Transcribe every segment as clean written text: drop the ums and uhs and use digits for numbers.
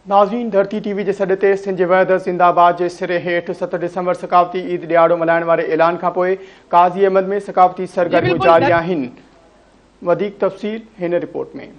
नाज़रीन, धरती टीवी के सॾ ते सिंध वहदत ज़िंदाबाद के सिरे हेठ 7 डिसंबर सकाफ़ती ईद ॾियारो मल्हाइण वारे ऐलान खां पोइ काज़ी अहमद में सकाफ़ती सरगर्मियूं जारी आहिनि। वधीक तफ़सील हिन रिपोर्ट में।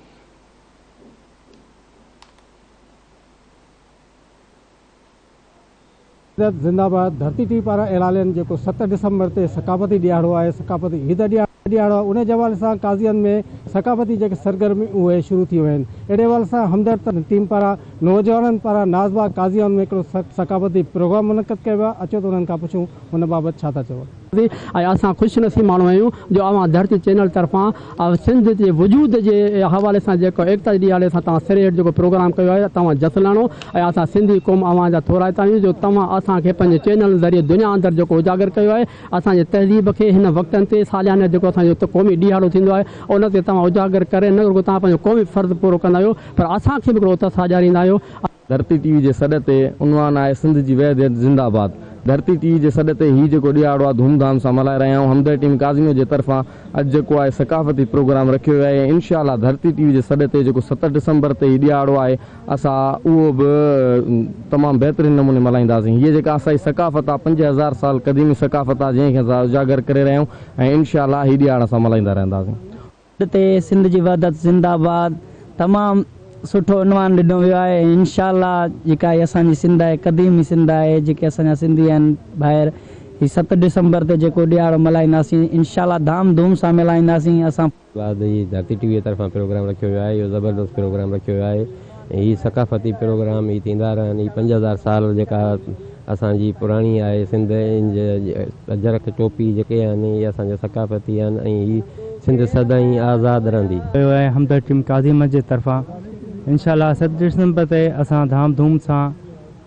जिंदाबाद धरती टीवी पारा ऐलान जो 7 डिसंबर से सकाफ़ती ॾियारो है, सकाफ़ती ईद ॾियारो उन हवाले से काज़ियन में सकाफ़ती जो सरगर्मी उहे शुरू थी वही। अड़े हवाले से हमदर्द टीम पारा नौजवान पारा नाज़बाग काज़ियन में एक सकाफ़ती प्रोग्राम मुनक़द किया। अचो तो उन्हनि खां पुछूं उन बाबत छा था चवनि। असां खुशनसीब माण्हू आहियूं जो अवां धरती चैनल तरफां सिंध के वजूद के हवाले से एकता ॾियारे सां तव्हां सिरे हेठि जेको प्रोग्राम कयो आहे तव्हां जसलाणो ऐं असां सिंधी क़ौम अवां जा थोराइता आहियूं जो तव्हां असांखे पंहिंजे चैनल ज़रिए दुनिया अंदरि जेको उजागर कयो आहे असांजे तहज़ीब खे हिन वक़्तनि ते सालियाने जेको असांजो क़ौमी ॾियारो थींदो आहे उन ते तव्हां उजागर करे न रुगो तव्हां पंहिंजो क़ौमी फ़र्ज़ु पूरो कंदा आहियो पर असांखे बि हिकिड़ो उत्साह ॾियारींदा आहियो। धरती टीवी के सॾ ते उनवान है सिंध की वहदत जिंदाबाद। धरती टीवी के सॾ ते ही जेको ॾियारो आहे धूमधाम सां मल्हाए रहिया आहियूं। हमदर्द टीम काज़िमो के तरफां अॼु जेको आहे सकाफ़ती प्रोग्राम रखियो वियो आहे। इंशाअल्लाह धरती टीवी के सॾ ते जेको 7 डिसंबर ते ही ॾियारो आहे असां उहो बि तमामु बहितरीन नमूने मल्हाईंदासीं। हीअ जेका असांजी सकाफ़त आहे 5000 साल क़दीमी सकाफ़त आहे जंहिंखे असां उजागर करे रहिया आहियूं ऐं इंशाअल्लाह ही ॾियारो असां मल्हाईंदा रहंदासीं। सिंध की वहदत जिंदाबाद तमाम सुठो उनवान ॾिनो वियो आहे। इंशाअल्लाह जेका असांजी सिंध आहे कदीमी सिंध आहे जेके असांजा सिंधी आहिनि ॿाहिरि ही 7 डिसंबर ते जेको ॾियारो मल्हाईंदासीं इंशाअल्लाह धाम धूम सां मल्हाईंदासीं। असां धरती टीवी तरफां प्रोग्राम रखियो वियो आहे। इहो ज़बरदस्त प्रोग्राम रखियो वियो आहे ऐं हीअ सकाफ़ती प्रोग्राम ही थींदा रहनि। 5000 साल जेका असांजी पुराणी आहे सिंध अजरक टोपी जेके आहिनि इहे असांजा सकाफ़ती आहिनि ऐं ही सिंध सदाईं आज़ादु रहंदी। हमदर्द टीम काज़िम जे तरफां इंशाअल्लाह 7 डिसंबर ते असां धाम धूम सां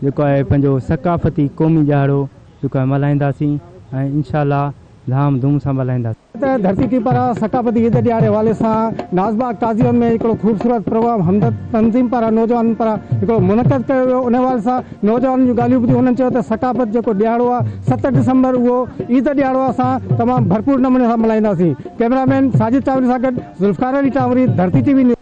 जेको आहे पंहिंजो सकाफ़ती क़ौमी ॾियारो जेको आहे मल्हाईंदासीं ऐं इंशाअल्लाह धाम धूम सां मल्हाईंदासीं। धरती टीवी पारा सकाफ़ती ईद ॾियारे हवाले सां नाज़बाग काज़ियन में हिकिड़ो ख़ूबसूरत प्रोग्राम हमदर्द तंज़ीम पारा नौजवान पारा हिकिड़ो मुनक़द कयो वियो। उन हवाले सां नौजवान जूं ॻाल्हियूं ॿुधी उन्हनि चयो त सकाफ़त जेको ॾियारो आहे 7 डिसंबर उहो ईद ॾियारो असां तमामु भरपूर नमूने सां मल्हाईंदासीं। कैमरामैन साजिद चावरी सां गॾु ज़ुल्फ़कार अली टावरी, धरती टीवी।